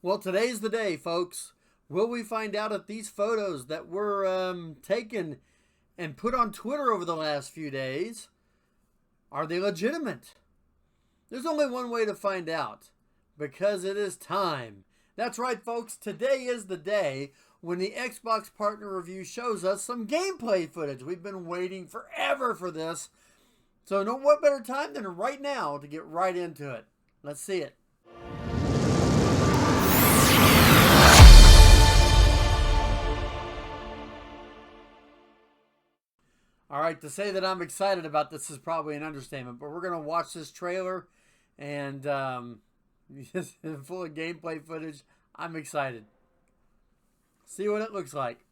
Well, today's the day, folks. Will we find out if these photos that were taken and put on Twitter over the last few days, are they legitimate? There's only one way to find out, because it is time. That's right, folks. Today is the day when the Xbox Partner Review shows us some gameplay footage. We've been waiting forever for this. So no what better time than right now to get right into it. Let's see it. All right, to say that I'm excited about this is probably an understatement, but we're going to watch this trailer and full of gameplay footage. I'm excited. See what it looks like.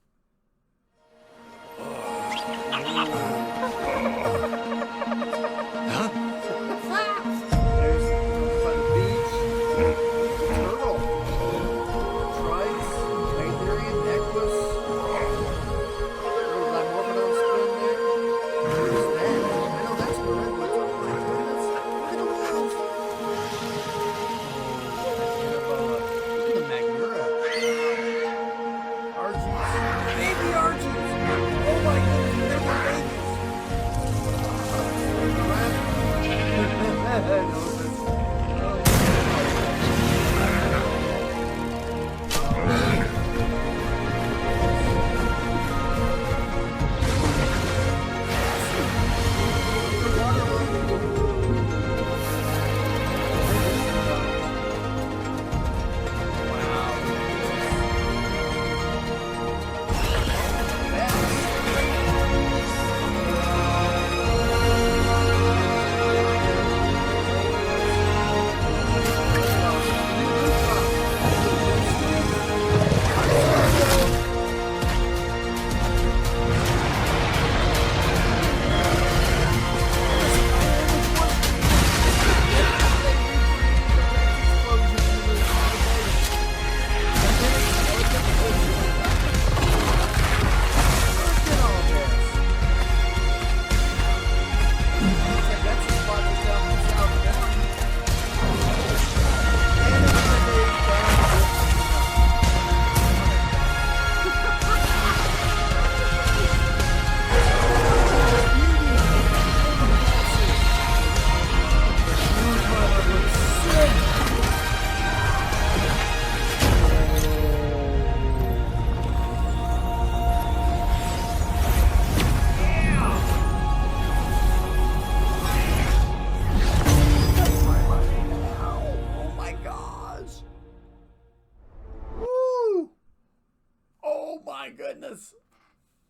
Goodness.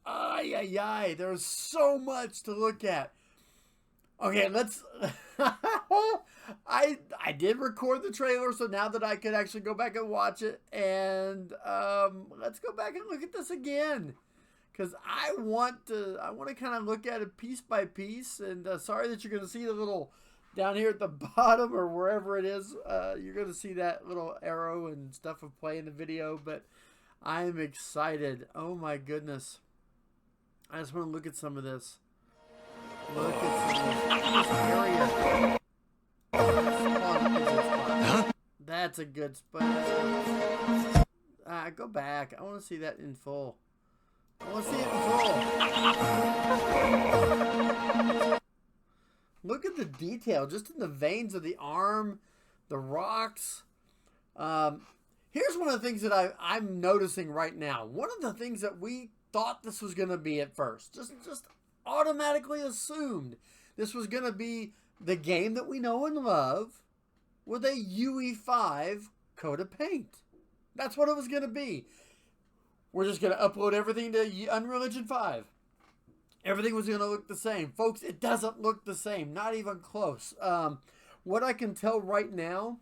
Ay, ay, ay. There's so much to look at. Okay, let's... I did record the trailer, so now that I could actually go back and watch it. And let's go back and look at this again. Because I want to kind of look at it piece by piece. And sorry that you're going to see the little... down here at the bottom or wherever it is. You're going to see that little arrow and stuff of play in the video. But... I'm excited. Oh my goodness. I just want to look at some of this. Look at some of this area. That's a good spot. Go back. I want to see that in full. I want to see it in full. Look at the detail. Just in the veins of the arm. The rocks. Here's one of the things that I'm noticing right now. One of the things that we thought this was going to be at first, just automatically assumed this was going to be the game that we know and love with a UE5 coat of paint. That's what it was going to be. We're just going to upload everything to Unreal Engine 5. Everything was going to look the same. Folks, it doesn't look the same. Not even close. What I can tell right now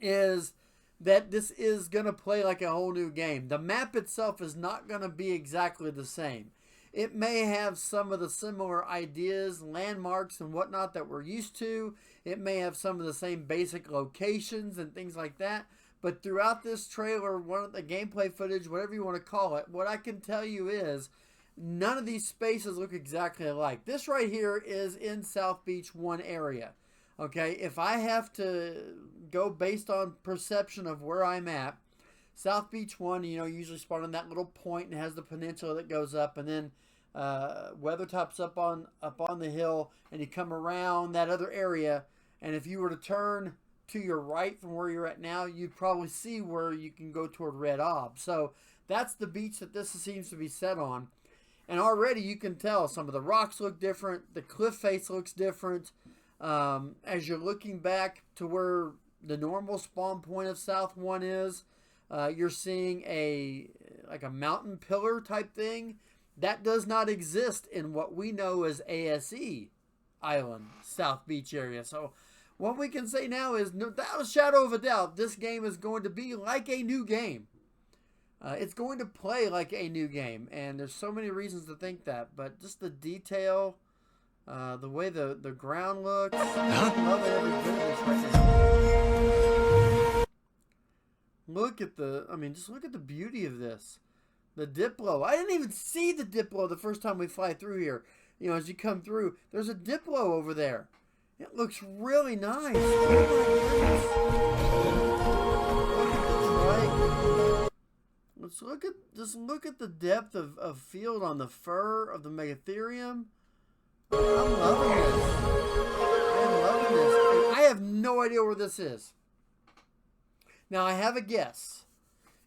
is... that this is going to play like a whole new game. The map itself is not going to be exactly the same. It may have some of the similar ideas, landmarks, and whatnot that we're used to. It may have some of the same basic locations and things like that. But throughout this trailer, one of the gameplay footage, whatever you want to call it, what I can tell you is none of these spaces look exactly alike. This right here is in South Beach 1 area. Okay, if I have to go based on perception of where I'm at, South Beach 1, usually spawn on that little point and has the peninsula that goes up, and then Weathertop's up on the hill, and you come around that other area, and if you were to turn to your right from where you're at now, you'd probably see where you can go toward Red Ob. So that's the beach that this seems to be set on. And already you can tell some of the rocks look different. The cliff face looks different. As you're looking back to where the normal spawn point of South 1 is, you're seeing a mountain pillar type thing. That does not exist in what we know as ASE Island, South Beach area. So what we can say now is, without a shadow of a doubt, this game is going to be like a new game. It's going to play like a new game, and there's so many reasons to think that. But just the detail, the way the ground looks, I'm loving every bit of this right now. Look at just look at the beauty of this. The Diplo. I didn't even see the Diplo the first time we fly through here. As you come through, there's a Diplo over there. It looks really nice. Oh my goodness. Look at the depth of field on the fur of the Megatherium. I'm loving this. I'm loving this. I have no idea where this is. Now I have a guess.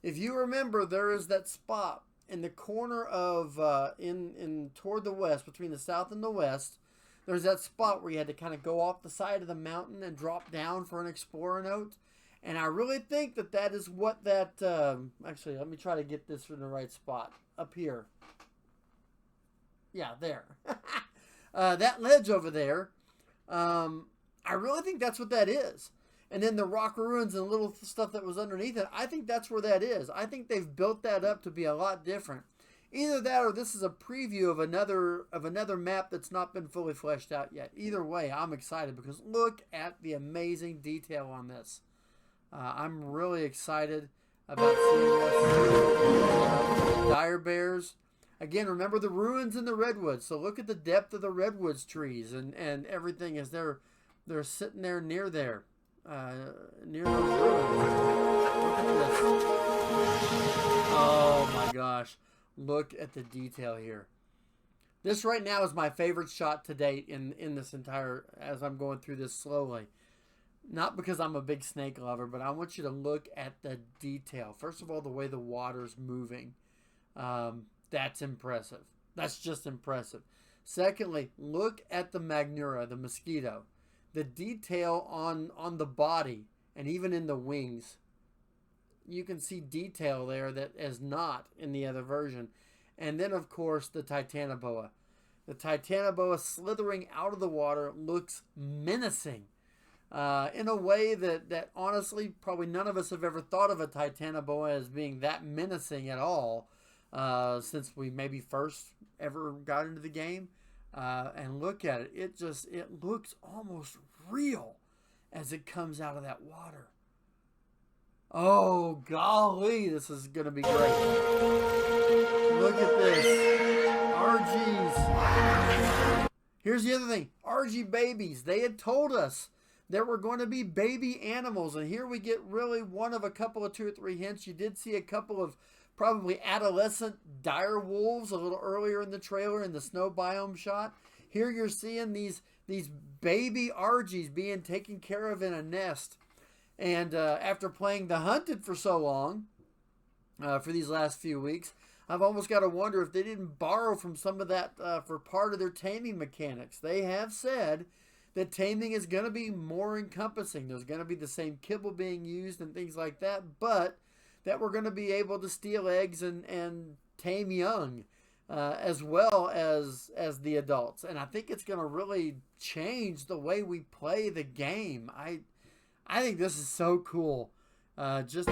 If you remember, there is that spot in the corner of in toward the west, between the south and the west. There's that spot where you had to kind of go off the side of the mountain and drop down for an explorer note. And I really think that is what that... actually, let me try to get this in the right spot. Up here. Yeah, there. That ledge over there, I really think that's what that is. And then the rock ruins and little stuff that was underneath it, I think that's where that is. I think they've built that up to be a lot different. Either that or this is a preview of another map that's not been fully fleshed out yet. Either way, I'm excited because look at the amazing detail on this. I'm really excited about seeing this. Dire bears. Again, remember the ruins in the redwoods. So look at the depth of the redwoods trees and everything as they're sitting there near there. Near those ruins. Look at this. Oh my gosh. Look at the detail here. This right now is my favorite shot to date in this entire, as I'm going through this slowly. Not because I'm a big snake lover, but I want you to look at the detail. First of all, the way the water's moving. That's impressive. That's just impressive. Secondly, look at the Magnura, the mosquito. The detail on the body and even in the wings. You can see detail there that is not in the other version. And then, of course, the Titanoboa. The Titanoboa slithering out of the water looks menacing. In a way that honestly, probably none of us have ever thought of a Titanoboa as being that menacing at all. Since we maybe first ever got into the game. And look at it. It looks almost real as it comes out of that water. Oh, golly, this is going to be great. Look at this. Argies. Here's the other thing. Argie babies. They had told us there were going to be baby animals. And here we get really one of a couple of 2 or 3 hints. You did see a couple of probably adolescent dire wolves a little earlier in the trailer in the snow biome shot. Here you're seeing these baby Argies being taken care of in a nest. And after playing The Hunted for so long, for these last few weeks, I've almost got to wonder if they didn't borrow from some of that for part of their taming mechanics. They have said that taming is going to be more encompassing. There's going to be the same kibble being used and things like that, but that we're going to be able to steal eggs and tame young as well as the adults. And I think it's going to really change the way we play the game. I think this is so cool. There's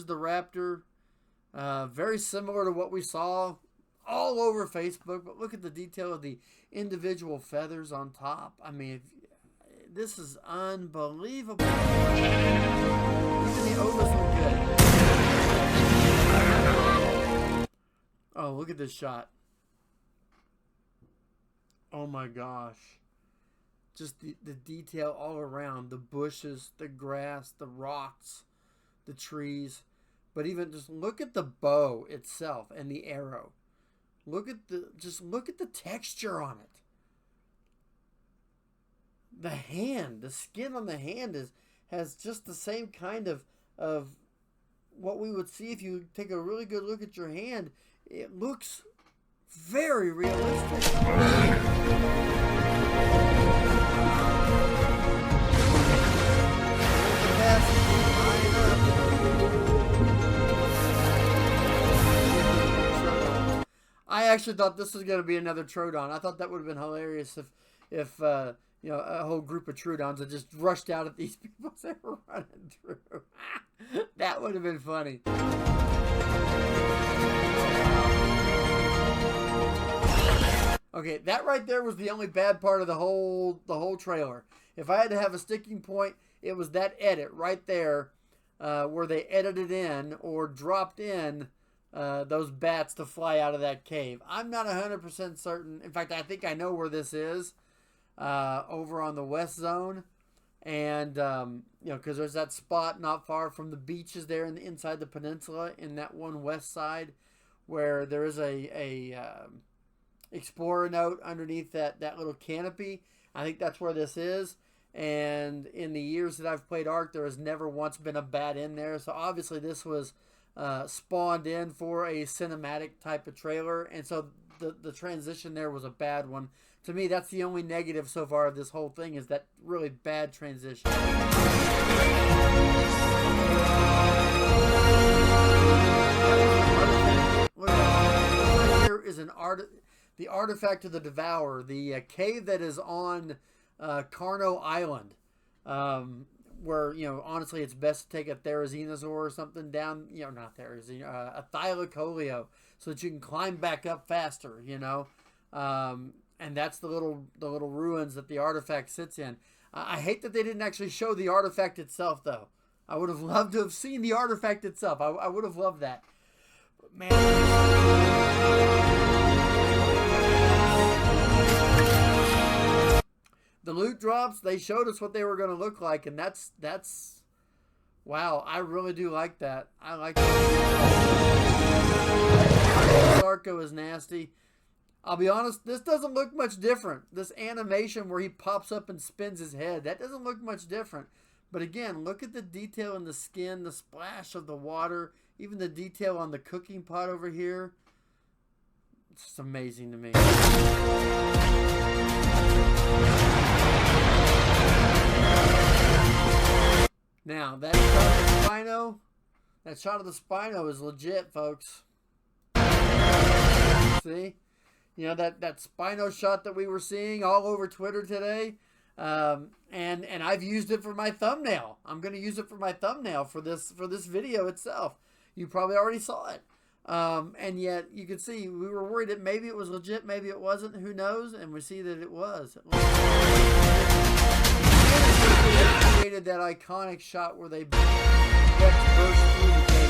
the Raptor. Very similar to what we saw all over Facebook. But look at the detail of the individual feathers on top. I mean, this is unbelievable. Even the Ovis look good. Oh, look at this shot. Oh my gosh. Just the detail all around. The bushes, the grass, the rocks, the trees. But even just look at the bow itself and the arrow. Look at the texture on it. The hand, the skin on the hand has just the same kind of what we would see if you take a really good look at your hand. It looks very realistic. I actually thought this was going to be another Trodon. I thought that would have been hilarious if you know, a whole group of Trodons had just rushed out at these people as they were running through. That would have been funny. Okay, that right there was the only bad part of the whole trailer. If I had to have a sticking point, it was that edit right there, where they edited in or dropped in those bats to fly out of that cave. I'm not 100% certain. In fact, I think I know where this is, over on the west zone, and you know, because there's that spot not far from the beaches there inside the peninsula in that one west side, where there is a explorer note underneath that little canopy. I think that's where this is. And in the years that I've played Ark, there has never once been a bat in there. So obviously this was spawned in for a cinematic type of trailer. And so the transition there was a bad one. To me, that's the only negative so far of this whole thing, is that really bad transition. Here is the artifact of the Devourer, the cave that is on Carno Island, where, you know, honestly, it's best to take a Therizinosaur or something down, you know, not Therizino, a Thylacoleo, so that you can climb back up faster, you know. And that's the little ruins that the artifact sits in. I hate that they didn't actually show the artifact itself, though. I would have loved to have seen the artifact itself. I would have loved that. But man, the loot drops, they showed us what they were going to look like, and that's wow. I really do like that. I like that. Darko is nasty. I'll be honest, this doesn't look much different. This animation where he pops up and spins his head, that doesn't look much different. But again, look at the detail in the skin, the splash of the water, even the detail on the cooking pot over here. It's just amazing to me. Now, that shot of the Spino is legit, folks. See? You know, that Spino shot that we were seeing all over Twitter today, and I've used it for my thumbnail. I'm going to use it for my thumbnail for this video itself. You probably already saw it, and yet you can see we were worried that maybe it was legit, maybe it wasn't. Who knows? And we see that it was. Created that iconic shot where they burst through the gate.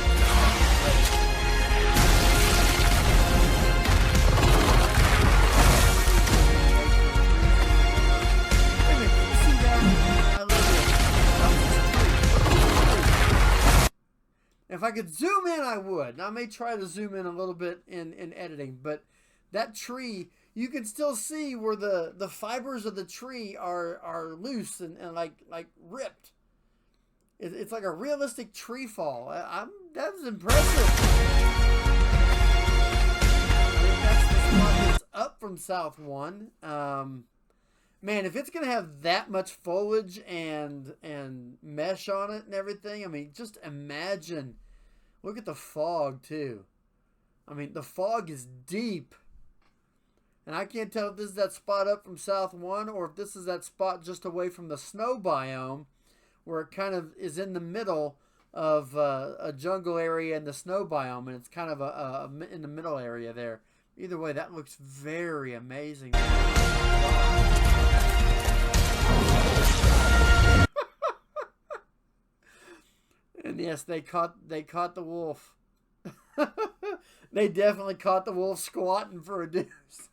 If I could zoom in, I would. Now, I may try to zoom in a little bit in editing, but that tree, you can still see where the fibers of the tree are loose and like ripped. It's like a realistic tree fall. That was impressive. I think that's the spot that's up from South 1. Man, if it's going to have that much foliage and mesh on it and everything, I mean, just imagine. Look at the fog, too. I mean, the fog is deep. And I can't tell if this is that spot up from South 1 or if this is that spot just away from the snow biome where it kind of is in the middle of a jungle area and the snow biome, and it's kind of in the middle area there. Either way, that looks very amazing. And yes, they caught the wolf. They definitely caught the wolf squatting for a deuce.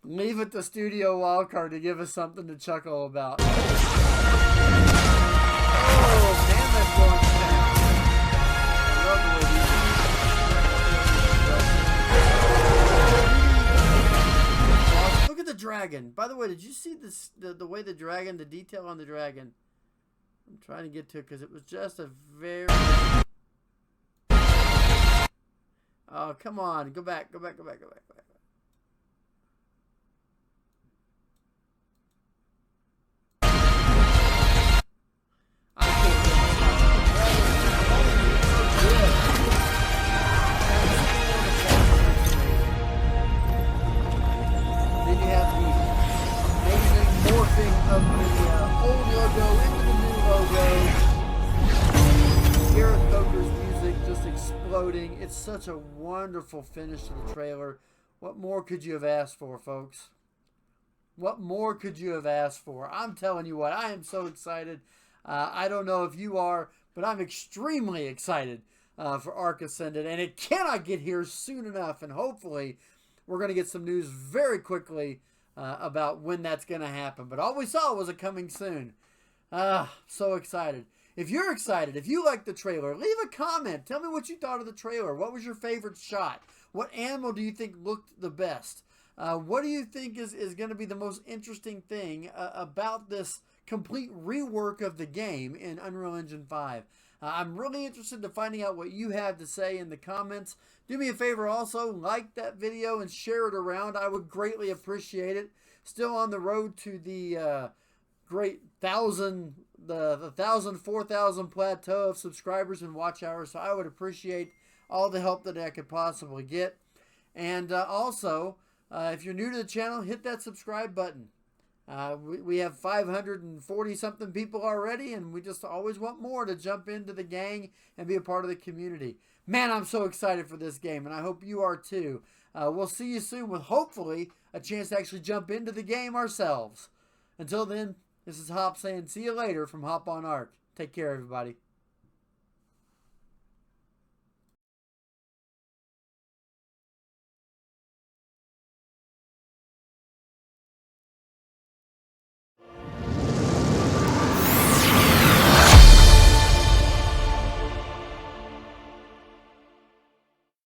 Leave it to Studio Wildcard to give us something to chuckle about. Oh, man, that's going down. I love the way these... Look at the dragon. By the way, did you see this? The way the dragon, the detail on the dragon? I'm trying to get to it because it was just a very... Oh, come on. Go back. Then you have the amazing morphing of the old logo into the new logo. Gareth Coker's music just exploding. It's such a wonderful finish to the trailer. What more could you have asked for, folks? What more could you have asked for? I'm telling you what, I am so excited. I don't know if you are, but I'm extremely excited for Ark Ascended, and it cannot get here soon enough, and hopefully we're going to get some news very quickly about when that's going to happen. But all we saw was it coming soon. So excited. If you're excited, if you like the trailer, leave a comment. Tell me what you thought of the trailer. What was your favorite shot? What animal do you think looked the best? What do you think is going to be the most interesting thing about this complete rework of the game in Unreal Engine 5? I'm really interested in finding out what you have to say in the comments. Do me a favor also, like that video and share it around. I would greatly appreciate it. Still on the road to the great 4,000 plateau of subscribers and watch hours. So I would appreciate all the help that I could possibly get. And also, if you're new to the channel, hit that subscribe button. We have 540 something people already, and we just always want more to jump into the gang and be a part of the community. Man, I'm so excited for this game, and I hope you are too. We'll see you soon with hopefully a chance to actually jump into the game ourselves. Until then, this is Hop saying see you later from Hop on Ark. Take care, everybody.